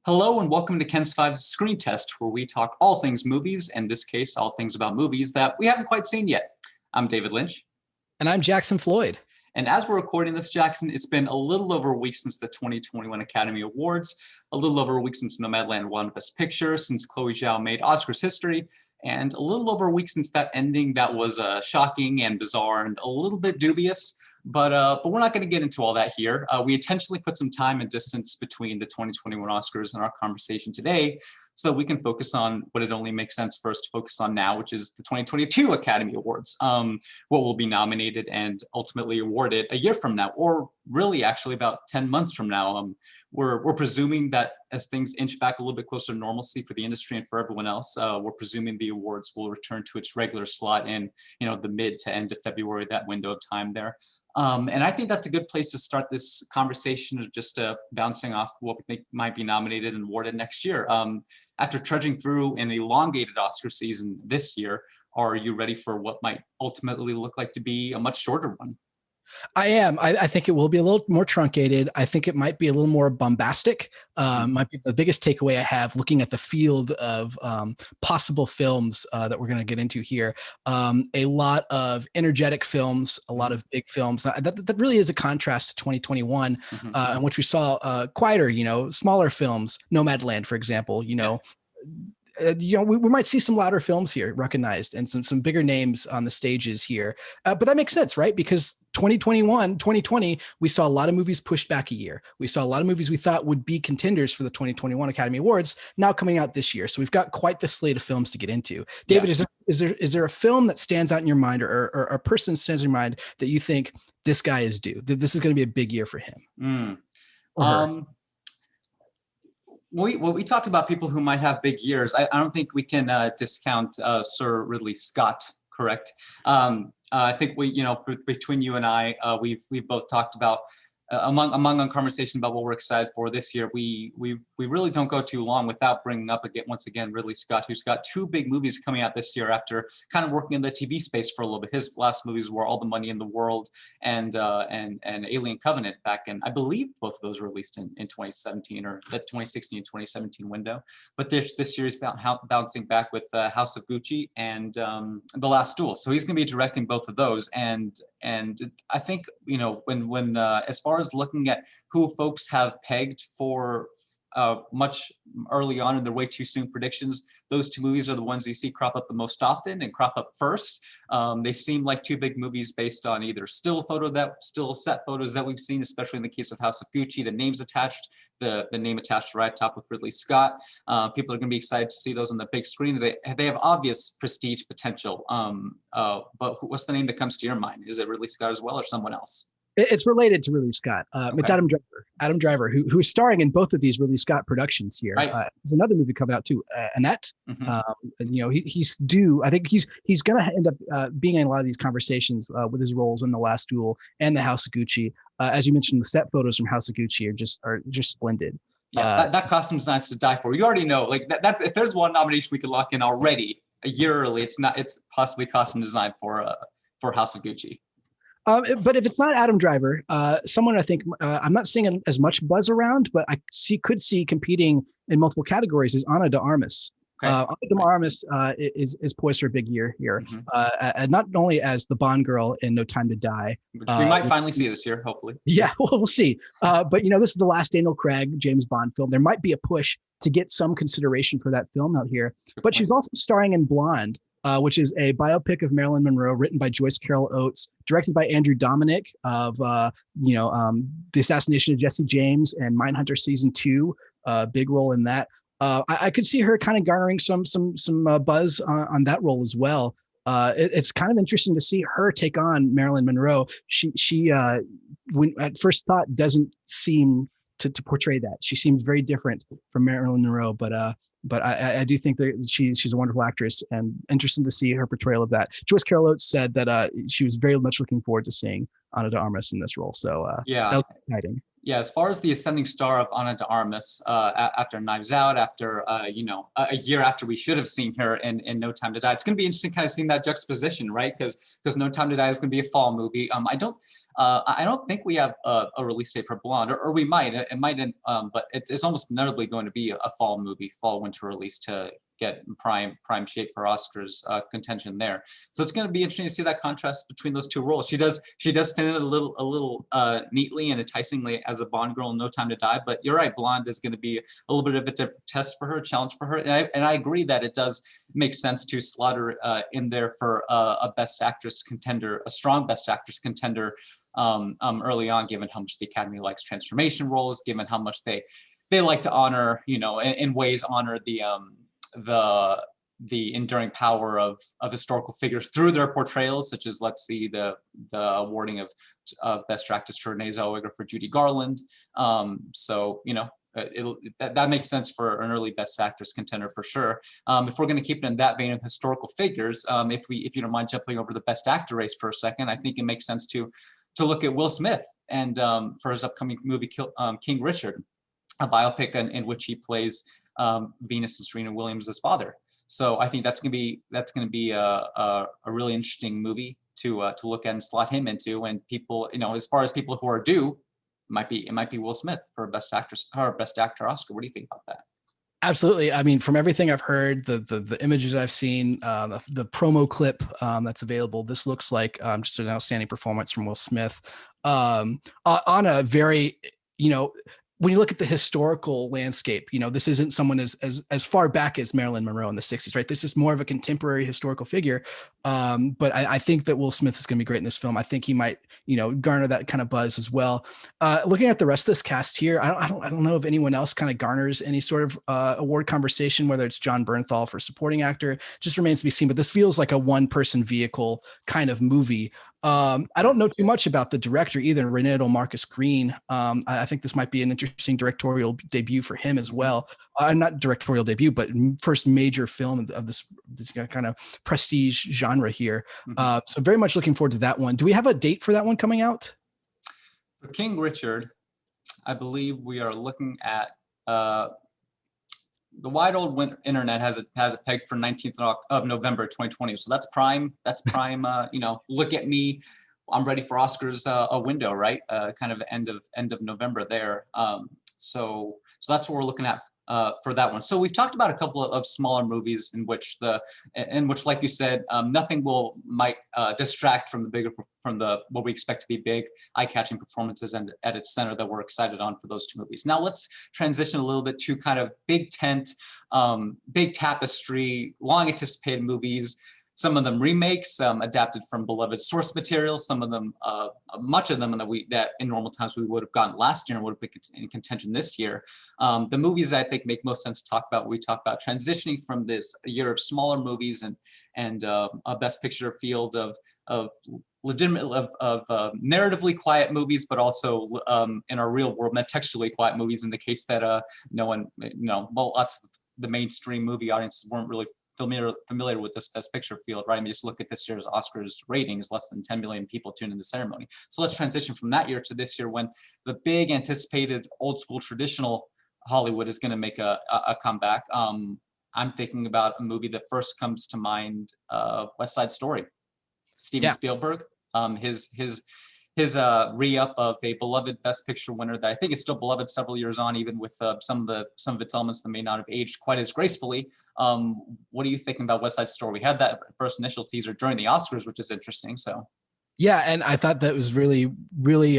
Hello and welcome to Ken's Five's Screen Test, where we talk all things movies, in this case, all things about movies that we haven't quite seen yet. I'm David Lynch. And I'm Jackson Floyd. And as we're recording this, Jackson, it's been a little over a week since the 2021 Academy Awards, a little over a week since Nomadland won Best Picture, since Chloe Zhao made Oscars history, and a little over a week since that ending that was shocking and bizarre and a little bit dubious. But we're not going to get into all that here. We intentionally put some time and distance between the 2021 Oscars and our conversation today so that we can focus on what it only makes sense for us to focus on now, which is the 2022 Academy Awards, what will be nominated and ultimately awarded a year from now, or really actually about 10 months from now. We're presuming that as things inch back a little bit closer to normalcy for the industry and for everyone else, we're presuming the awards will return to its regular slot in the mid to end of February, that window of time there. And I think that's a good place to start this conversation of just bouncing off what we think might be nominated and awarded next year. After trudging through an elongated Oscar season this year, are you ready for what might ultimately look like to be a much shorter one? I am. I think it will be a little more truncated. I think it might be a little more bombastic. Might be the biggest takeaway I have looking at the field of possible films that we're going to get into here. A lot of energetic films, a lot of big films. That really is a contrast to 2021, in which we saw quieter, smaller films. Nomadland, for example. We might see some louder films here recognized and some bigger names on the stages here. But that makes sense, right? Because 2020, we saw a lot of movies pushed back a year. We saw a lot of movies we thought would be contenders for the 2021 Academy Awards now coming out this year. So we've got quite the slate of films to get into. David, is there a film that stands out in your mind or a person stands in your mind that you think this guy is due, that this is going to be a big year for him? We talked about people who might have big years. I don't think we can discount Sir Ridley Scott, correct? I think between you and I, we've both talked about among our conversation about what we're excited for this year. We really don't go too long without bringing up once again Ridley Scott, who's got two big movies coming out this year after kind of working in the TV space for a little bit. His last movies were All the Money in the World and Alien Covenant back in, I believe both of those were released in 2017 or the 2016 and 2017 window. But this year is bouncing back with House of Gucci and The Last Duel. So he's going to be directing both of those. And I think when as far as looking at who folks have pegged for much early on in their way too soon predictions, those two movies are the ones you see crop up the most often and crop up first. They seem like two big movies based on either still set photos that we've seen, especially in the case of House of Gucci, the names attached, the name attached right top with Ridley Scott. People are going to be excited to see those on the big screen. They have obvious prestige potential. But what's the name that comes to your mind? Is it Ridley Scott as well or someone else? It's related to Ridley Scott. It's Adam Driver. Adam Driver, who is starring in both of these Ridley Scott productions here. Right. There's another movie coming out too, Annette. He's due. I think he's going to end up being in a lot of these conversations with his roles in The Last Duel and The House of Gucci. As you mentioned, the set photos from House of Gucci are just splendid. Yeah, that costume design's to die for. You already know, that's if there's one nomination we could lock in already a year early, it's possibly costume design for House of Gucci. But if it's not Adam Driver, someone I think I'm not seeing as much buzz around, but I could see competing in multiple categories is Ana de Armas. Okay. Ana de Armas is poised for a big year here, not only as the Bond girl in No Time to Die, which we might finally see this year, hopefully. Yeah, we'll see. But this is the last Daniel Craig James Bond film. There might be a push to get some consideration for that film out here. But she's also starring in Blonde, which is a biopic of Marilyn Monroe written by Joyce Carol Oates, directed by Andrew Dominic of, The Assassination of Jesse James and Mindhunter Season 2, big role in that. I could see her kind of garnering some buzz on that role as well. It's kind of interesting to see her take on Marilyn Monroe. She when at first thought doesn't seem to portray that. She seems very different from Marilyn Monroe, but I do think that she's a wonderful actress and interesting to see her portrayal of that. Joyce Carol Oates said that she was very much looking forward to seeing Ana de Armas in this role. So that was exciting. Yeah, as far as the ascending star of Ana de Armas, after Knives Out, after a year after we should have seen her in No Time to Die, it's going to be interesting kind of seeing that juxtaposition, right? Because No Time to Die is going to be a fall movie. I don't think we have a release date for Blonde, or we might. It might, but it's almost inevitably going to be a fall movie, fall winter release to get prime shape for Oscars contention there. So it's going to be interesting to see that contrast between those two roles. She does fit in a little neatly and enticingly as a Bond girl in No Time to Die. But you're right, Blonde is going to be a little bit of a different test for her, a challenge for her. And I agree that it does make sense to slot her in there for a Best Actress contender, a strong Best Actress contender early on, given how much the Academy likes transformation roles, given how much they like to honor, in ways honor the enduring power of historical figures through their portrayals, such as, let's see, the awarding of Best Actress for Renee Zellweger for Judy Garland. So that makes sense for an early Best Actress contender for sure. If we're going to keep it in that vein of historical figures, if you don't mind jumping over the Best Actor race for a second, I think it makes sense to look at Will Smith and for his upcoming movie King Richard, a biopic in which he plays Venus and Serena Williams' father. So I think that's going to be a really interesting movie to look at and slot him into. And people, as far as people who are due, it might be Will Smith for Best Actress or Best Actor Oscar. What do you think about that? Absolutely. I mean, from everything I've heard, the images I've seen, the promo clip that's available, this looks like just an outstanding performance from Will Smith on a very, when you look at the historical landscape, this isn't someone as far back as Marilyn Monroe in the 60s, right? This is more of a contemporary historical figure. But I think that Will Smith is going to be great in this film. I think he might, garner that kind of buzz as well. Looking at the rest of this cast here, I don't know if anyone else kind of garners any sort of award conversation, whether it's John Bernthal for supporting actor, just remains to be seen. But this feels like a one-person vehicle kind of movie. I don't know too much about the director either, Renato Marcus Green. I think this might be an interesting directorial debut for him as well. Not directorial debut, but first major film of this kind of prestige genre here. So very much looking forward to that one. Do we have a date for that one coming out? For King Richard, I believe we are looking at the wide old internet has it pegged for 19th of November 2020. So that's prime. Look at me, I'm ready for Oscars a window, right? Kind of end of November there. So that's what we're looking at for that one. So we've talked about a couple of smaller movies in which, like you said, nothing might distract from what we expect to be big, eye-catching performances and at its center that we're excited on for those two movies. Now let's transition a little bit to kind of big tent, big tapestry, long anticipated movies. Some of them remakes, adapted from beloved source material. Some of them, much of them that in normal times we would have gotten last year and would have been in contention this year. The movies I think make most sense to talk about. We talk about transitioning from this year of smaller movies and a Best Picture field of legitimate narratively quiet movies, but also in our real world, textually quiet movies. In the case that lots of the mainstream movie audiences weren't really familiar with this Best Picture field, right? I mean, just look at this year's Oscars ratings, less than 10 million people tuned in the ceremony. So let's transition from that year to this year when the big anticipated old school traditional Hollywood is going to make a comeback. I'm thinking about a movie that first comes to mind, West Side Story. Steven Spielberg, his re-up of a beloved Best Picture winner that I think is still beloved several years on, even with some of its elements that may not have aged quite as gracefully. What are you thinking about West Side Story? We had that first initial teaser during the Oscars, which is interesting. So, yeah, and I thought that was really, really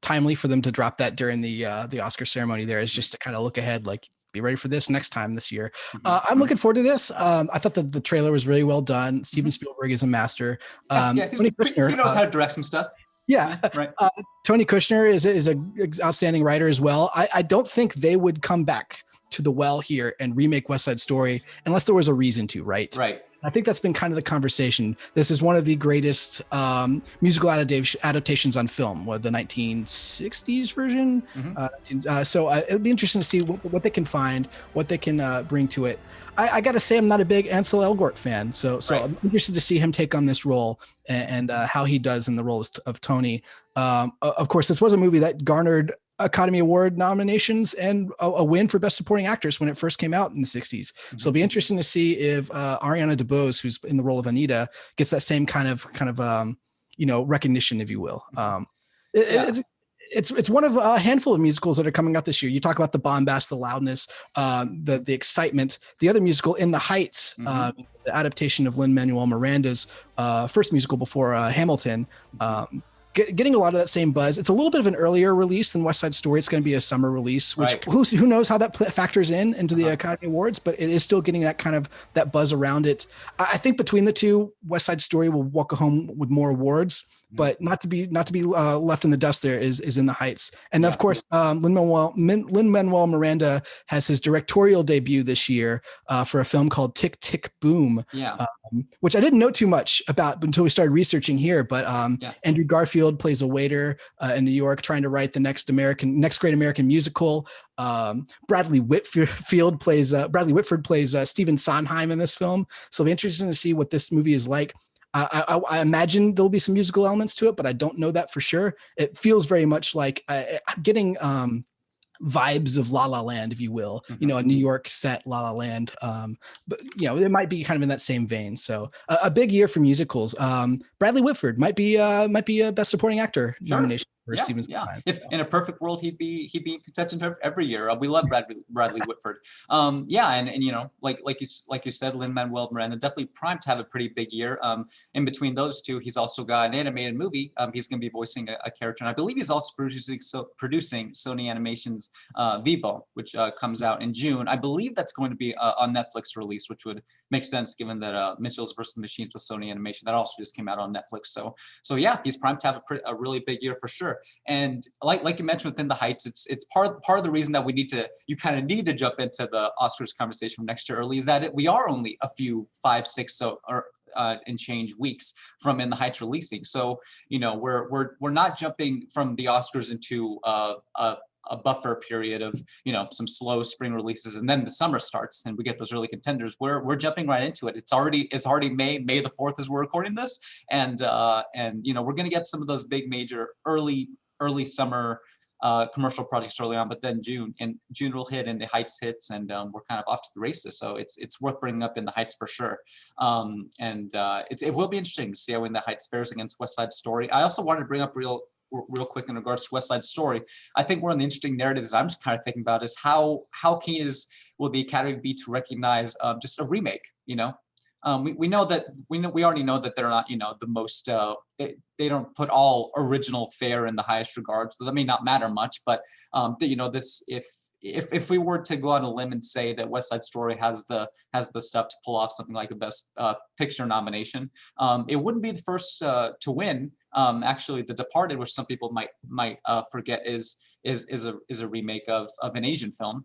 timely for them to drop that during the Oscar ceremony. There is just to kind of look ahead, like, be ready for this next time this year. I'm looking forward to this. I thought that the trailer was really well done. Steven Spielberg is a master. He knows how to direct some stuff. Yeah, right. Tony Kushner is an outstanding writer as well. I don't think they would come back to the well here and remake West Side Story unless there was a reason to, right? Right. I think that's been kind of the conversation. This is one of the greatest musical adaptations on film, the 1960s version. So it'll be interesting to see what they can find, what they can bring to it. I got to say, I'm not a big Ansel Elgort fan, so right. I'm interested to see him take on this role and how he does in the role of Tony. Of course, this was a movie that garnered Academy Award nominations and a win for Best Supporting Actress when it first came out in the 60s. So it'll be interesting to see if Ariana DeBose, who's in the role of Anita, gets that same kind of recognition, if you will. Yeah. It's one of a handful of musicals that are coming out this year. You talk about the bombast, the loudness, the excitement. The other musical, In the Heights, the adaptation of Lin-Manuel Miranda's first musical before Hamilton, getting a lot of that same buzz. It's a little bit of an earlier release than West Side Story. It's going to be a summer release, which who knows how that factors into the Academy Awards, but it is still getting that kind of that buzz around it. I think between the two, West Side Story will walk home with more awards, but not to be left in the dust. There is In the Heights, and of course, Lin-Manuel Miranda has his directorial debut this year for a film called Tick Tick Boom, which I didn't know too much about until we started researching here. But Andrew Garfield plays a waiter in New York, trying to write the next great American musical. Bradley Whitford plays Stephen Sondheim in this film, so it'll be interesting to see what this movie is like. I imagine there'll be some musical elements to it, but I don't know that for sure. It feels very much like I'm getting vibes of La La Land, if you will, a New York set La La Land. But it might be kind of in that same vein. So a big year for musicals. Bradley Whitford might be a Best Supporting Actor nomination for Steven Spielberg. If in a perfect world, he'd be in contention every year. We love Bradley Whitford. And like you said, Lin-Manuel Miranda definitely primed to have a pretty big year. In between those two, he's also got an animated movie. He's going to be voicing a character, and I believe he's also producing Sony Animation's Vivo, which comes out in June. I believe that's going to be on Netflix release, which would make sense given that Mitchell's vs. the Machines with Sony Animation that also just came out on Netflix. So yeah, he's primed to have a really big year for sure. And like you mentioned within the Heights, it's part of the reason that you kind of need to jump into the Oscars conversation next year early is that we are only a few 5, 6 and change weeks from In the Heights releasing. So we're not jumping from the Oscars into a buffer period of some slow spring releases and then the summer starts and we get those early contenders. We're jumping right into it. It's already May the 4th as we're recording this, and we're going to get some of those big major early summer commercial projects early on, but then June will hit and the Heights hits, and we're kind of off to the races. So it's worth bringing up In the Heights for sure. It will be interesting to see how In the Heights fares against West Side Story. I also wanted to bring up real quick in regards to West Side Story. I think one of the interesting narratives I'm just kind of thinking about is how keen will the Academy be to recognize just a remake. We already know that they're not the most they don't put all original fare in the highest regard, so that may not matter much. But this if we were to go on a limb and say that West Side Story has the stuff to pull off something like a Best Picture nomination, it wouldn't be the first to win. Actually, The Departed, which some people might forget, is a remake of an Asian film.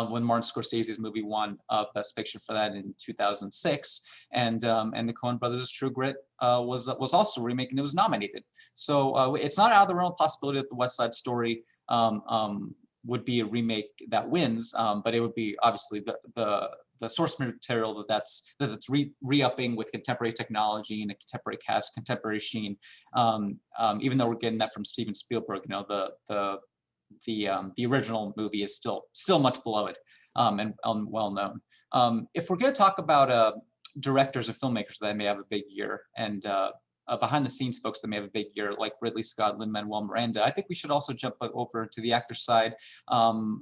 When Martin Scorsese's movie won Best Picture for that in 2006, and the Coen Brothers' True Grit was also a remake, and it was nominated. So it's not out of the realm of possibility that the West Side Story would be a remake that wins, but it would be obviously the source material that's re-upping with contemporary technology and a contemporary cast, contemporary sheen. Even though we're getting that from Steven Spielberg, the original movie is still much beloved and well known. If we're going to talk about directors and filmmakers that may have a big year, and behind the scenes folks that may have a big year, like Ridley Scott, Lin-Manuel Miranda, I think we should also jump over to the actor side.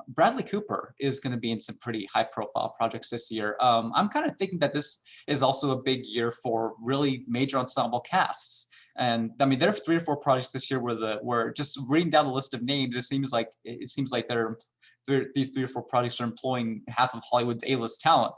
Bradley Cooper is going to be in some pretty high profile projects this year. I'm kind of thinking that this is also a big year for really major ensemble casts. And I mean, there are 3 or 4 projects this year where just reading down the list of names, it seems like these 3 or 4 projects are employing half of Hollywood's A-list talent.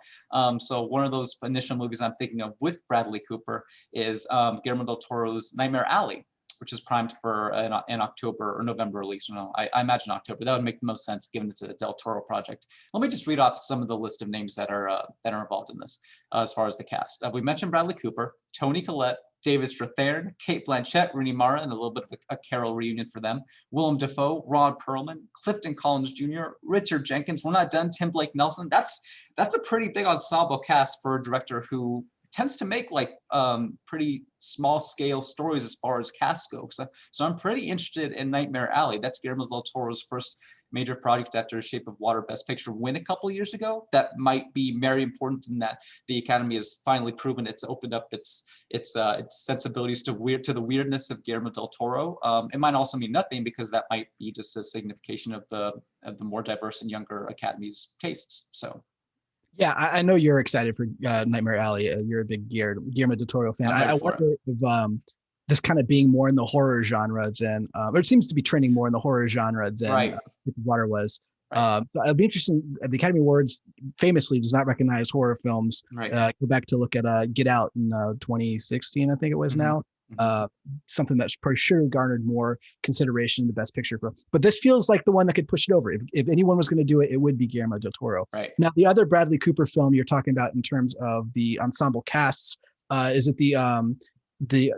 So one of those initial movies I'm thinking of with Bradley Cooper is Guillermo del Toro's Nightmare Alley, which is primed for an October or November release. I imagine October. That would make the most sense given it's a Del Toro project. Let me just read off some of the list of names that are involved in this as far as the cast. We mentioned Bradley Cooper, Toni Collette, David Strathairn, Cate Blanchett, Rooney Mara, and a little bit of a Carol reunion for them. Willem Dafoe, Ron Perlman, Clifton Collins Jr., Richard Jenkins. We're not done. Tim Blake Nelson. That's a pretty big ensemble cast for a director who tends to make pretty small scale stories as far as cast goes. So I'm pretty interested in Nightmare Alley. That's Guillermo del Toro's first major project after Shape of Water Best Picture win a couple of years ago. That might be very important in that the Academy has finally proven it's opened up its sensibilities to the weirdness of Guillermo del Toro. It might also mean nothing, because that might be just a signification of the more diverse and younger Academy's tastes. So. Yeah, I know you're excited for Nightmare Alley. You're a big Guillermo del Toro fan. I wonder if this kind of being more in the horror genre than, or it seems to be trending more in the horror genre than Right. Water was. Right. So it'll be interesting. The Academy Awards famously does not recognize horror films. Right. Go back to look at Get Out in 2016, I think it was now. Something that's pretty sure garnered more consideration in the Best Picture film. But this feels like the one that could push it over. If anyone was going to do it, it would be Guillermo del Toro. Right. Now, the other Bradley Cooper film you're talking about in terms of the ensemble casts, is it the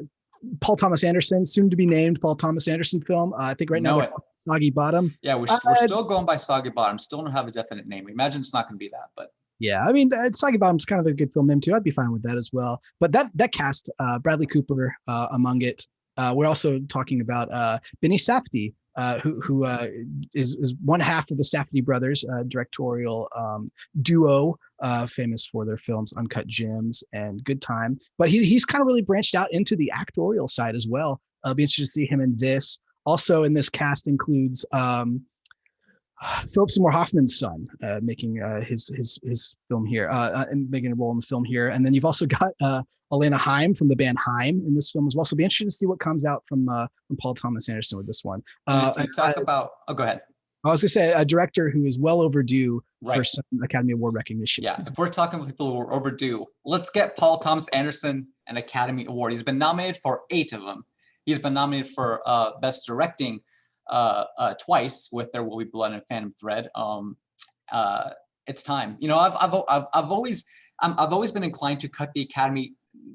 Paul Thomas Anderson, soon to be named Paul Thomas Anderson film? I think right now Soggy Bottom. Yeah, we're still going by Soggy Bottom. Still don't have a definite name. We imagine it's not going to be that, but. Yeah, I mean, Soggy Bottom's kind of a good film name too. I'd be fine with that as well. But that cast, Bradley Cooper among it. We're also talking about Benny Safdie, who is one half of the Safdie brothers, directorial duo, famous for their films Uncut Gems and Good Time. But he's kind of really branched out into the actorial side as well. I'll be interested to see him in this. Also in this cast includes Philip Seymour Hoffman's son, making his film here, and making a role in the film here. And then you've also got Elena Haim from the band Haim in this film as well. So be interested to see what comes out from Paul Thomas Anderson with this one. Go ahead. I was going to say a director who is well overdue for some Academy Award recognition. Yeah, if we're talking about people who are overdue, let's get Paul Thomas Anderson an Academy Award. He's been nominated for 8 of them. He's been nominated for Best Directing twice with There Will Be Blood and Phantom Thread. It's time. You know, I've always been inclined to cut the Academy,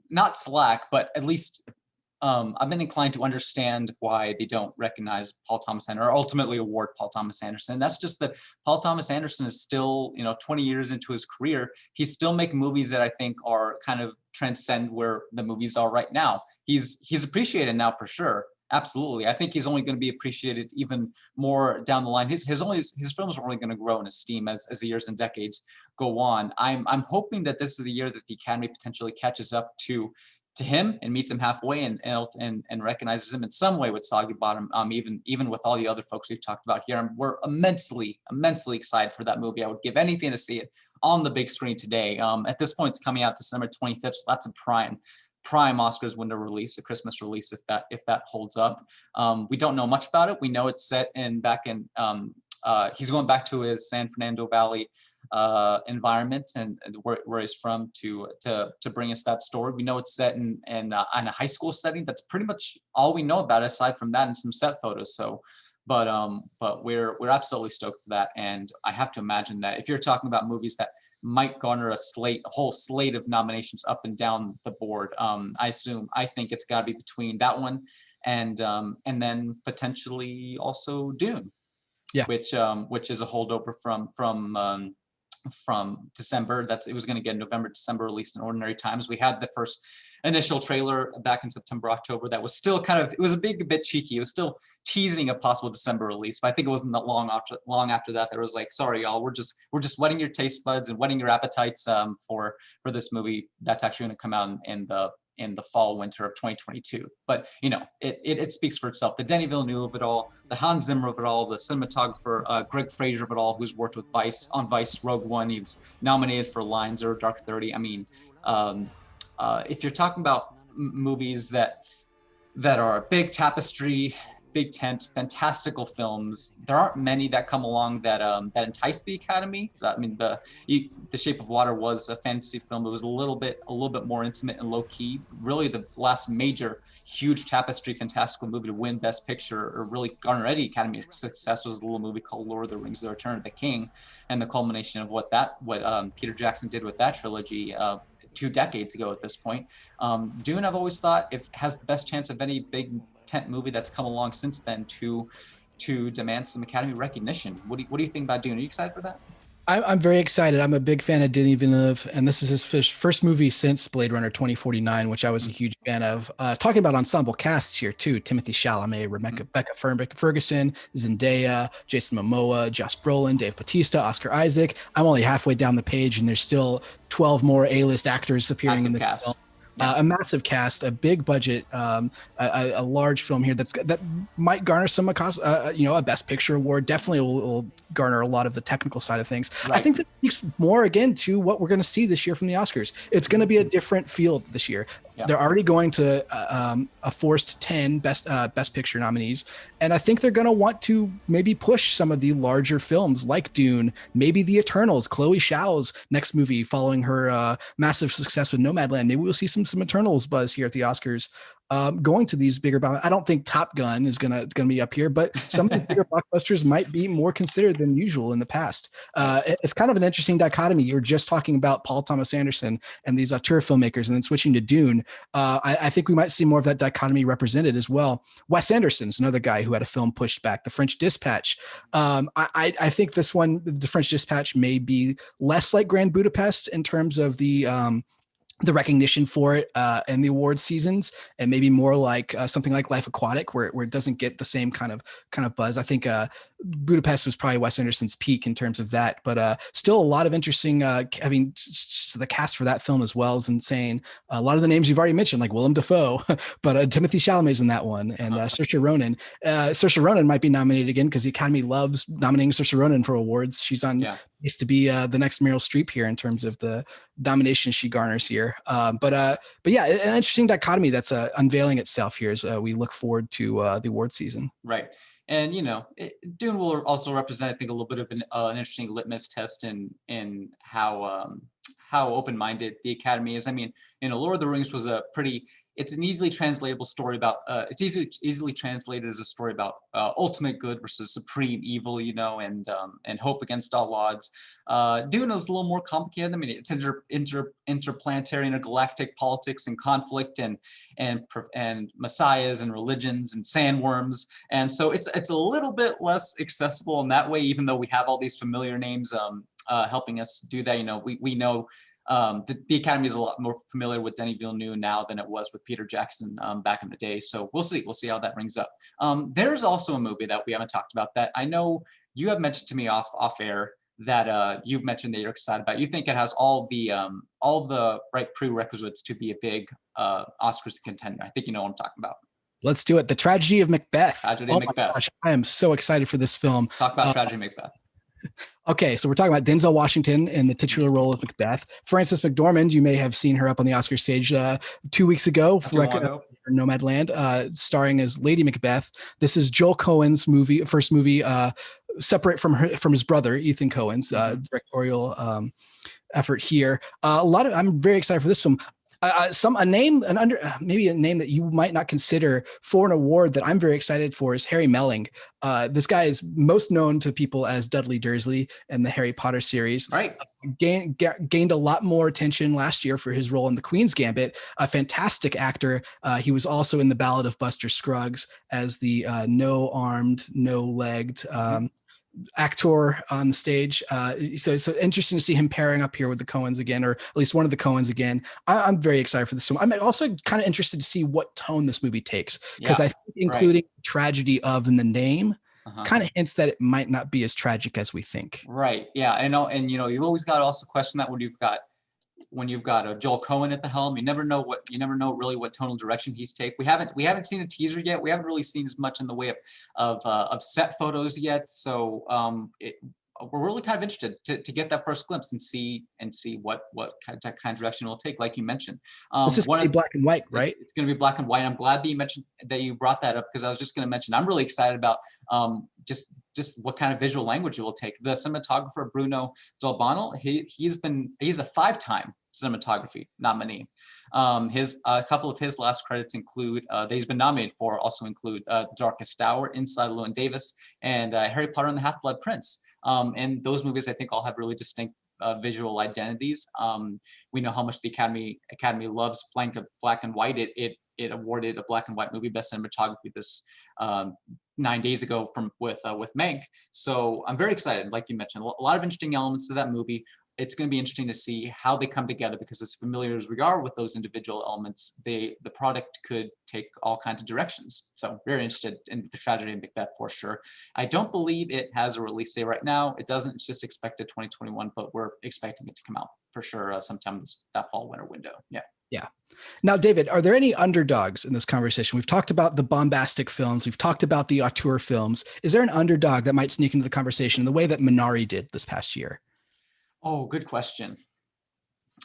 not slack, but at least I've been inclined to understand why they don't recognize Paul Thomas Anderson, or ultimately award Paul Thomas Anderson. That's just that Paul Thomas Anderson is still, 20 years into his career, he's still making movies that I think are kind of transcend where the movies are right now. He's appreciated now for sure. Absolutely. I think he's only going to be appreciated even more down the line. His films are only going to grow in esteem as the years and decades go on. I'm hoping that this is the year that the Academy potentially catches up to him and meets him halfway and recognizes him in some way with Soggy Bottom, even with all the other folks we've talked about here. We're immensely excited for that movie. I would give anything to see it on the big screen today. At this point, it's coming out December 25th, so that's a prime Oscars window release, a Christmas release, if that holds up. We don't know much about it. We know it's set he's going back to his San Fernando Valley environment and where he's from to bring us that story. We know it's set in a high school setting. That's pretty much all we know about it, aside from that and some set photos. So, but we're absolutely stoked for that. And I have to imagine that if you're talking about movies that might garner a whole slate of nominations up and down the board, I think it's got to be between that one and then potentially also Dune, which is a holdover from December. It was going to get November, December released in ordinary times. We had the first initial trailer back in September, October. That was still it was a bit cheeky. It was still teasing a possible December release, but I think it wasn't that long after that. There was like, sorry, y'all, we're just whetting your taste buds and whetting your appetites for this movie that's actually going to come out in the fall winter of 2022. But it speaks for itself. The Denis Villeneuve of it all, the Hans Zimmer of it all, the cinematographer Greg Fraser of it all, who's worked with Vice, Rogue One. He was nominated for Lions or Dark 30. I mean, if you're talking about movies that are a big tapestry, big tent, fantastical films, there aren't many that come along that entice the Academy. I mean, the Shape of Water was a fantasy film. It was a little bit more intimate and low key. Really, the last major huge tapestry fantastical movie to win Best Picture or really garner any Academy success was a little movie called Lord of the Rings: The Return of the King, and the culmination of what Peter Jackson did with that trilogy 2 decades ago at this point. Dune, I've always thought, it has the best chance of any big tent movie that's come along since then to demand some Academy recognition. What do you think about Dune? Are you excited for that? I'm very excited. I'm a big fan of Denis Villeneuve, and this is his first movie since Blade Runner 2049, which I was a huge fan of. Talking about ensemble casts here too: Timothy Chalamet, Rebecca Ferguson, Zendaya, Jason Momoa, Josh Brolin, Dave Bautista, Oscar Isaac. I'm only halfway down the page, and there's still 12 more A-list actors appearing in Massive the film. cast. Yeah. A massive cast, a big budget, a large film here that might garner some, a Best Picture award. Definitely will garner a lot of the technical side of things. Right. I think that speaks more again to what we're going to see this year from the Oscars. It's going to be a different field this year. Yeah. They're already going to a forced 10 best picture nominees, and I think they're going to want to maybe push some of the larger films like Dune, maybe The Eternals, Chloe Zhao's next movie following her massive success with Nomadland. Maybe we'll see some Eternals buzz here at the Oscars. Going to these bigger, I don't think Top Gun is gonna be up here, but some of the bigger blockbusters might be more considered than usual in the past. It's kind of an interesting dichotomy. You're just talking about Paul Thomas Anderson and these auteur filmmakers, and then switching to Dune. I think we might see more of that dichotomy represented as well. Wes Anderson's another guy who had a film pushed back, The French Dispatch. I think this one, The French Dispatch, may be less like Grand Budapest in terms of the recognition for it and the award seasons, and maybe more like something like Life Aquatic, where it doesn't get the same kind of buzz. I think Budapest was probably Wes Anderson's peak in terms of that, but still a lot of interesting. Just the cast for that film as well is insane. A lot of the names you've already mentioned, like Willem Dafoe, but Timothy Chalamet's in that one, and Saoirse Ronan. Saoirse Ronan might be nominated again because the Academy loves nominating Saoirse Ronan for awards. She's on pace to be the next Meryl Streep here in terms of the nominations she garners here. But yeah, an interesting dichotomy that's unveiling itself here as we look forward to the award season. Right. And Dune will also represent, I think, a little bit of an interesting litmus test in how open-minded the Academy is. I mean, Lord of the Rings was it's an easily translatable story about it's easily translated as a story about ultimate good versus supreme evil, and hope against all odds. Dune is a little more complicated. I mean, it's interplanetary and galactic politics and conflict and messiahs and religions and sandworms, and so it's a little bit less accessible in that way. Even though we have all these familiar names helping us do that, we know. The Academy is a lot more familiar with Denis Villeneuve now than it was with Peter Jackson back in the day. So we'll see how that rings up. There's also a movie that we haven't talked about that I know you have mentioned to me off air that you've mentioned that you're excited about. You think it has all the right prerequisites to be a big Oscars contender. I think you know what I'm talking about. Let's do it. The Tragedy of Macbeth. Tragedy of Macbeth. Gosh, I am so excited for this film. Talk about Tragedy of Macbeth. Okay, so we're talking about Denzel Washington in the titular role of Macbeth. Frances McDormand, you may have seen her up on the Oscar stage 2 weeks ago for Nomadland, starring as Lady Macbeth. This is Joel Coen's first movie, separate from his brother Ethan Coen's directorial effort here. I'm very excited for this film. Maybe a name that you might not consider for an award that I'm very excited for is Harry Melling. This guy is most known to people as Dudley Dursley in the Harry Potter series. Right. Gained a lot more attention last year for his role in The Queen's Gambit. A fantastic actor. He was also in The Ballad of Buster Scruggs as the no-armed, no-legged actor on the stage. So it's interesting to see him pairing up here with the Coens again, or at least one of the Coens again. I'm very excited for this film. I'm also kind of interested to see what tone this movie takes, because I think including tragedy of in the name kind of hints that it might not be as tragic as we think. Right. Yeah. And you've always got to also question that when you've got a Joel Coen at the helm. You never know really what tonal direction he's take. We haven't seen a teaser yet. We haven't really seen as much in the way of set photos yet. So we're really kind of interested to get that first glimpse and see what kind of direction it will take, like you mentioned. This is going to be black and white, right? It's going to be black and white. I'm glad that you brought that up, because I was just going to mention I'm really excited about just what kind of visual language it will take. The cinematographer Bruno Dolbano, he's a 5-time cinematography nominee. A couple of his last credits include that he's been nominated for also include The Darkest Hour, Inside Llewyn Davis, and Harry Potter and the Half-Blood Prince. And those movies I think all have really distinct visual identities. We know how much the Academy loves black and white. It awarded a black and white movie best cinematography 9 days ago with Meg. So I'm very excited. Like you mentioned, a lot of interesting elements to that movie. It's going to be interesting to see how they come together, because as familiar as we are with those individual elements, the product could take all kinds of directions. So very interested in the tragedy of Macbeth for sure. I don't believe it has a release date right now. It doesn't. It's just expected 2021, but we're expecting it to come out for sure sometime that fall winter window. Yeah. Yeah. Now, David, are there any underdogs in this conversation? We've talked about the bombastic films. We've talked about the auteur films. Is there an underdog that might sneak into the conversation in the way that Minari did this past year? Oh, good question.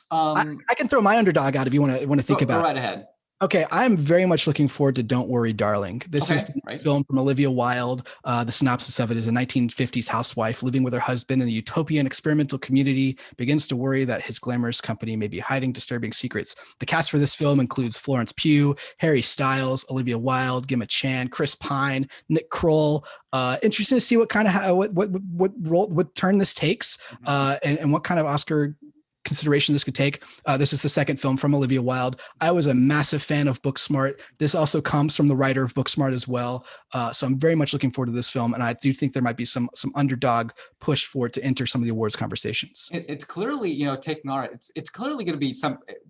I can throw my underdog out if you want to think about it. Go right ahead. Okay, I'm very much looking forward to Don't Worry, Darling. This is the film from Olivia Wilde. The synopsis of it is a 1950s housewife living with her husband in a utopian experimental community begins to worry that his glamorous company may be hiding disturbing secrets. The cast for this film includes Florence Pugh, Harry Styles, Olivia Wilde, Gemma Chan, Chris Pine, Nick Kroll. Interesting to see what kind of what turn this takes, and what kind of Oscar consideration this could take. This is the second film from Olivia Wilde. I was a massive fan of Booksmart. This also comes from the writer of Booksmart as well. So I'm very much looking forward to this film. And I do think there might be some underdog push for it to enter some of the awards conversations. It's clearly, taking our, it's clearly going to be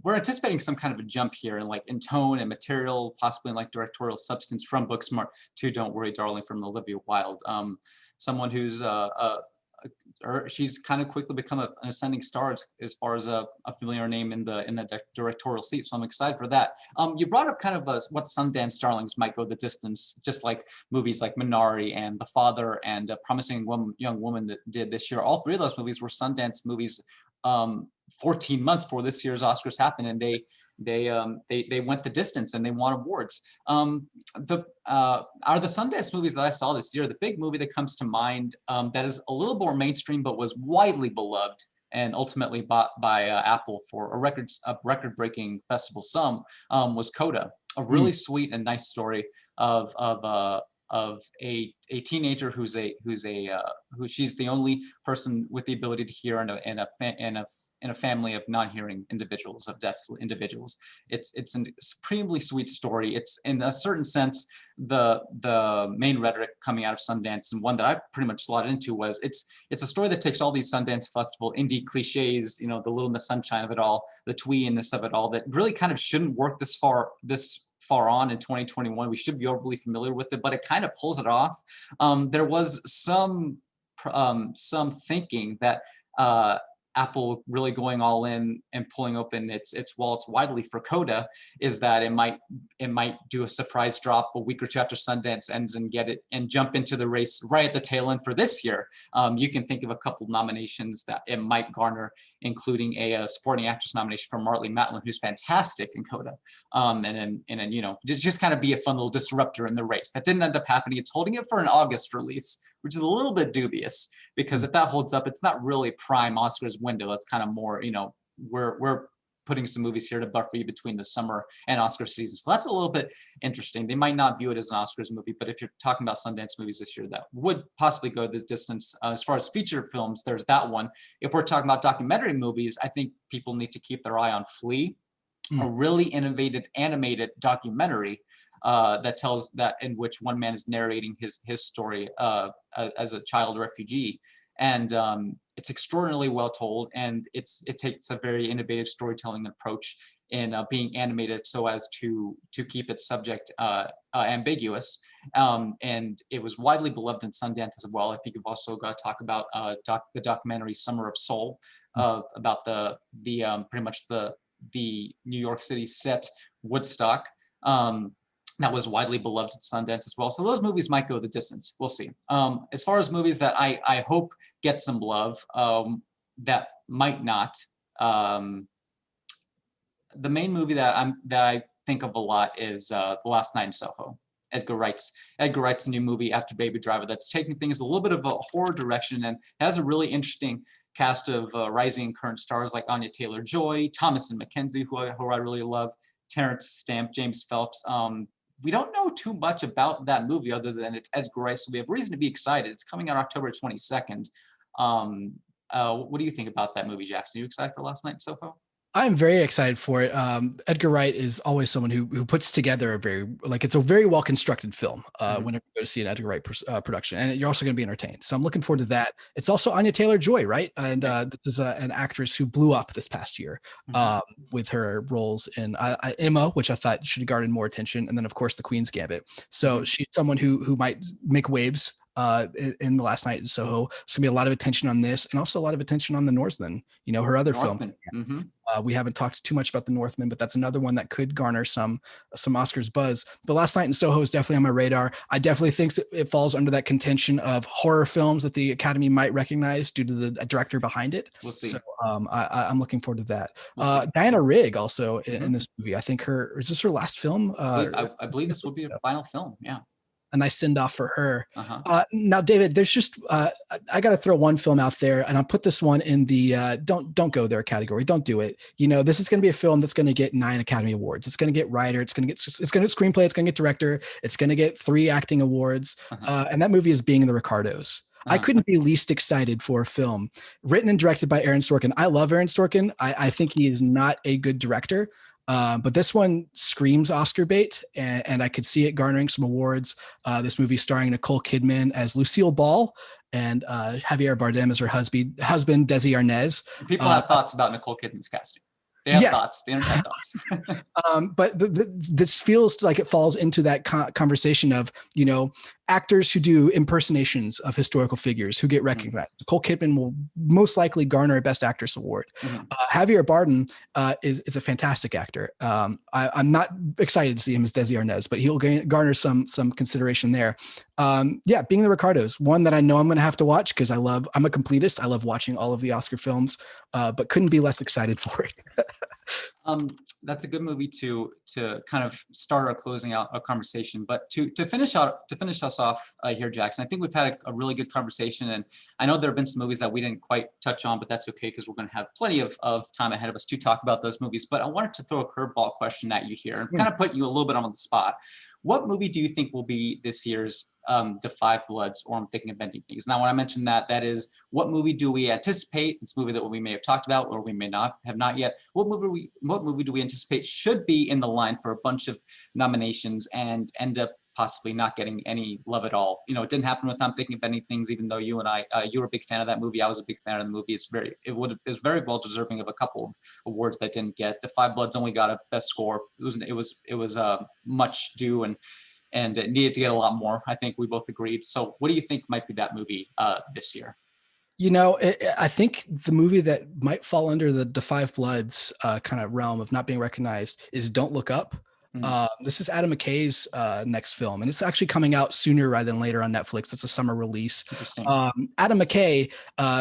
we're anticipating some kind of a jump here in tone and material, possibly in like directorial substance from Booksmart to Don't Worry, Darling from Olivia Wilde. Someone who's she's kind of quickly become an ascending star as far as a familiar name in the directorial seat. So I'm excited for that. You brought up kind of what Sundance darlings might go the distance, just like movies like Minari and The Father and Promising Young Woman that did this year. All three of those movies were Sundance movies 14 months before this year's Oscars happened, and they went the distance and they won awards. The Sundance movies that I saw this year, the big movie that comes to mind that is a little more mainstream but was widely beloved and ultimately bought by Apple for a record-breaking festival sum was Coda, a really sweet and nice story of a teenager who she's the only person with the ability to hear in a family of non-hearing individuals, of deaf individuals. It's a supremely sweet story. It's in a certain sense the main rhetoric coming out of Sundance, and one that I pretty much slotted into was it's a story that takes all these Sundance Festival indie cliches, the Little Miss Sunshine of it all, the twee-inness of it all, that really kind of shouldn't work this far on in 2021. We should be overly familiar with it, but it kind of pulls it off. There was some thinking that Apple really going all in and pulling open its wallets widely for Coda is that it might do a surprise drop a week or two after Sundance ends and get it and jump into the race right at the tail end for this year. You can think of a couple of nominations that it might garner, including a supporting actress nomination for Marlee Matlin, who's fantastic in Coda, and then just kind of be a fun little disruptor in the race. That didn't end up happening. It's holding it for an August release, which is a little bit dubious, because if that holds up, it's not really prime Oscars window. It's kind of more, we're putting some movies here to buffer you between the summer and Oscar season. So that's a little bit interesting. They might not view it as an Oscars movie, but if you're talking about Sundance movies this year that would possibly go the distance, as far as feature films, there's that one. If we're talking about documentary movies, I think people need to keep their eye on Flea, a really innovative animated documentary that tells that in which one man is narrating his story as a child refugee, and it's extraordinarily well told, and it takes a very innovative storytelling approach in being animated so as to keep its subject ambiguous, and it was widely beloved in Sundance as well. I think you've also got to talk about the documentary Summer of Soul, about the pretty much the New York City set Woodstock. That was widely beloved at Sundance as well. So those movies might go the distance. We'll see. As far as movies that I hope get some love, that might not. The main movie that I think of a lot is The Last Night in Soho, Edgar Wright's new movie after Baby Driver, that's taking things a little bit of a horror direction and has a really interesting cast of rising and current stars like Anya Taylor Joy, Thomasin McKenzie, who I really love, Terrence Stamp, James Phelps. We don't know too much about that movie other than it's Edgar Wright, so we have reason to be excited. It's coming out October 22nd. What do you think about that movie, Jackson? Are you excited for Last Night in Soho? I'm very excited for it. Edgar Wright is always someone who puts together a very like it's a very well constructed film. Whenever you go to see an Edgar Wright production, and you're also going to be entertained. So I'm looking forward to that. It's also Anya Taylor Joy, right? And this is an actress who blew up this past year with her roles in Emma, which I thought should have garnered more attention, and then of course The Queen's Gambit. So she's someone who might make waves in The Last Night in Soho. There's gonna be a lot of attention on this, and also a lot of attention on The Northman. You know, her other film. We haven't talked too much about The Northman, but that's another one that could garner some Oscars buzz. But Last Night in Soho is definitely on my radar. I definitely think it falls under that contention of horror films that the Academy might recognize due to the director behind it. We'll see. So I'm looking forward to that. Diana Rigg also in this movie. I think is this her last film? I believe this will be her final film. Yeah. A nice send off for her. Now, David, there's just I got to throw one film out there, and I'll put this one in the don't go there category. Don't do it. You know, this is going to be a film that's going to get 9 Academy Awards. It's going to get writer. It's going to get screenplay. It's going to get director. It's going to get 3 acting awards. And that movie is Being the Ricardos. I couldn't be least excited for a film written and directed by Aaron Sorkin. I love Aaron Sorkin. I think he is not a good director. But this one screams Oscar bait, and I could see it garnering some awards. This movie starring Nicole Kidman as Lucille Ball and Javier Bardem as her husband, Desi Arnaz. People have thoughts about Nicole Kidman's casting. They have thoughts. They don't have thoughts. But this feels like it falls into that conversation of, you know, actors who do impersonations of historical figures who get recognized. Nicole Kidman will most likely garner a Best Actress award. Javier Bardem is a fantastic actor. I'm not excited to see him as Desi Arnaz, but he'll garner some consideration there. Being the Ricardos, one that I know I'm going to have to watch because I'm a completist. I love watching all of the Oscar films, but couldn't be less excited for it. That's a good movie to kind of start our closing out a conversation. But to finish us off here, Jackson, I think we've had a really good conversation, and I know there have been some movies that we didn't quite touch on, but that's okay because we're going to have plenty of time ahead of us to talk about those movies. But I wanted to throw a curveball question at you here and kind of put you a little bit on the spot. What movie do you think will be this year's The Five Bloods, or I'm thinking of Bending Things? Now, when I mentioned that is what movie do we anticipate? It's a movie that we may have talked about or we may not have not yet. What movie do we anticipate should be in the line for a bunch of nominations and end up possibly not getting any love at all? You know, it didn't happen with I'm Thinking of Bending Things, even though you and I, you were a big fan of that movie. I was a big fan of the movie. It's very well deserving of a couple of awards that didn't get. The Five Bloods only got a Best Score. It was much due and it needed to get a lot more. I think we both agreed. So what do you think might be that movie this year? You know, I think the movie that might fall under the Five Bloods kind of realm of not being recognized is Don't Look Up. This is Adam McKay's next film, and it's actually coming out sooner rather than later on Netflix. It's a summer release. Interesting. Adam McKay,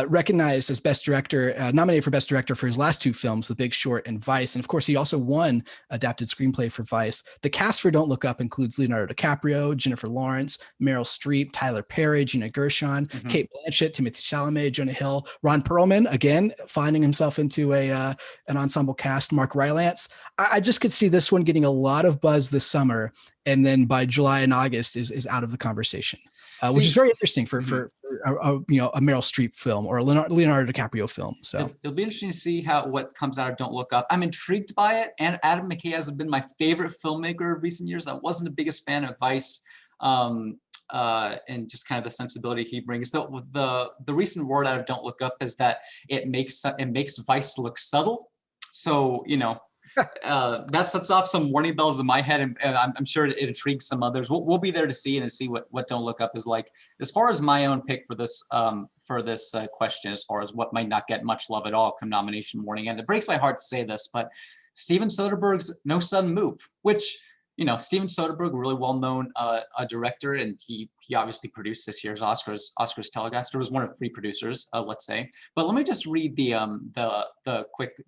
recognized as Best Director, nominated for Best Director for his last 2 films, The Big Short and Vice. And of course, he also won Adapted Screenplay for Vice. The cast for Don't Look Up includes Leonardo DiCaprio, Jennifer Lawrence, Meryl Streep, Tyler Perry, Gina Gershon, Kate Blanchett, Timothée Chalamet, Jonah Hill, Ron Perlman, again, finding himself into an ensemble cast, Mark Rylance. I just could see this one getting a lot of buzz this summer, and then by July and August is out of the conversation, which is very interesting for a Meryl Streep film or a Leonardo DiCaprio film. So it'll be interesting to see what comes out of Don't Look Up. I'm intrigued by it, and Adam McKay has been my favorite filmmaker of recent years. I wasn't the biggest fan of Vice, and just kind of the sensibility he brings. The recent word out of Don't Look Up is that it makes Vice look subtle. So, you know, that sets off some warning bells in my head, and I'm sure it intrigues some others. We'll be there to see what Don't Look Up is like. As far as my own pick for this question, as far as what might not get much love at all come nomination morning, and it breaks my heart to say this, but Steven Soderbergh's No Sudden Move, which, you know, Steven Soderbergh, really well-known director, and he obviously produced this year's Oscars telecast. He was one of 3 producers, let's say. But let me just read the quick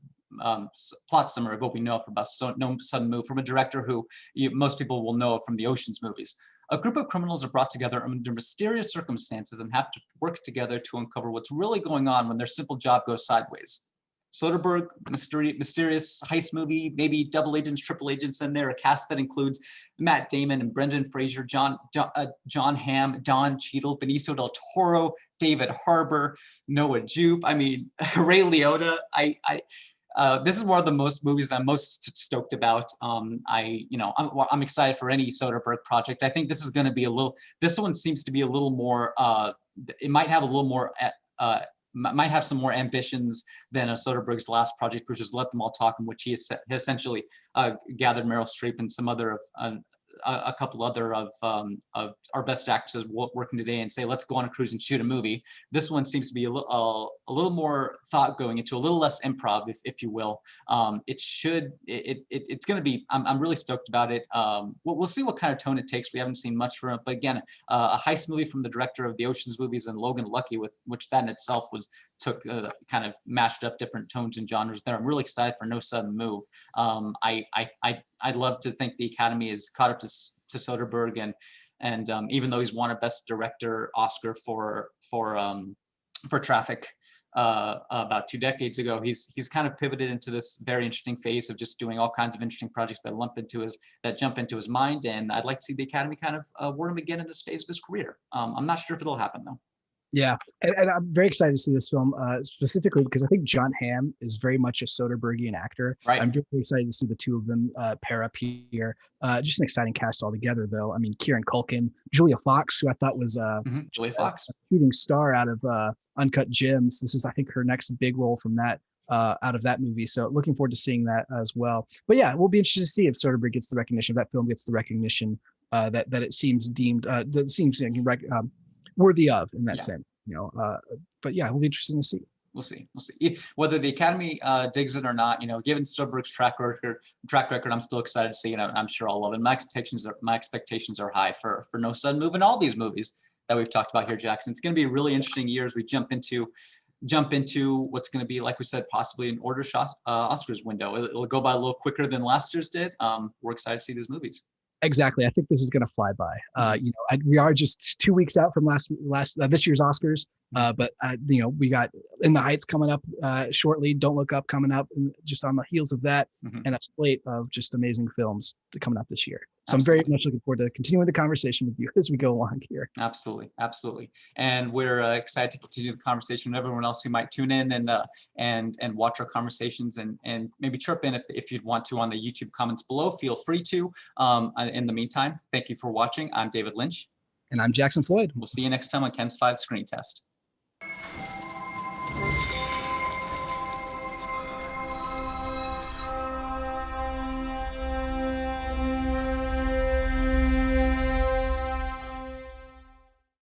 plot summary of what we know about No Sudden Move from a director who most people will know from the Ocean's movies. A group of criminals are brought together under mysterious circumstances and have to work together to uncover what's really going on when their simple job goes sideways. Soderbergh, mysterious heist movie, maybe double agents, triple agents in there, a cast that includes Matt Damon and Brendan Fraser, John Hamm, Don Cheadle, Benicio del Toro, David Harbour, Noah Jupe, I mean, Ray Liotta. this is one of the most movies I'm most stoked about. I'm excited for any Soderbergh project. I think this is going to be this one seems to be a little more, it might have a little more, might have some more ambitions than Soderbergh's last project, which is Let Them All Talk, in which he essentially gathered Meryl Streep and some other a couple other of our best actors working today and say, let's go on a cruise and shoot a movie. This one seems to be a little more thought going into, a little less improv, if you will. It's going to be, I'm really stoked about it. We'll see what kind of tone it takes. We haven't seen much from it, but again, a heist movie from the director of the Ocean's movies and Logan Lucky, which that in itself took kind of mashed up different tones and genres there. I'm really excited for No Sudden Move. I'd love to think the Academy is caught up to Soderbergh, and even though he's won a Best Director Oscar for Traffic about 2 decades ago, he's kind of pivoted into this very interesting phase of just doing all kinds of interesting projects that jump into his mind. And I'd like to see the Academy kind of award him again in this phase of his career. I'm not sure if it'll happen though. Yeah, and I'm very excited to see this film, specifically because I think John Hamm is very much a Soderberghian actor. Right. I'm really excited to see the two of them pair up here. Just an exciting cast altogether, though. I mean, Kieran Culkin, Julia Fox, who I thought was Julia Fox, a shooting star out of Uncut Gems. This is, I think, her next big role from that out of that movie. So looking forward to seeing that as well. But yeah, we'll be interested to see if Soderbergh gets the recognition, if that film gets the recognition that it seems deemed that seems worthy of in that sense, but yeah, we'll be interested to see. We'll see whether the Academy digs it or not. Given Spielberg's track record, I'm still excited to see it. I'm sure I'll love it. My expectations are high for No Sudden Move and all these movies that we've talked about here, Jackson. It's going to be a really interesting year as we jump into what's going to be, like we said, possibly an order shot Oscars window. It'll go by a little quicker than last year's did. We're excited to see these movies. Exactly. I think this is going to fly by. We are just 2 weeks out from this year's Oscars. But we got In the Heights coming up shortly. Don't Look Up coming up, and just on the heels of that, and a slate of just amazing films coming up this year. So Absolutely. I'm very much looking forward to continuing the conversation with you as we go along here. Absolutely. And we're excited to continue the conversation with everyone else who might tune in and watch our conversations and maybe chirp in if you'd want to on the YouTube comments below. Feel free to. In the meantime, thank you for watching. I'm David Lynch. And I'm Jackson Floyd. We'll see you next time on Ken's 5 Screen Test.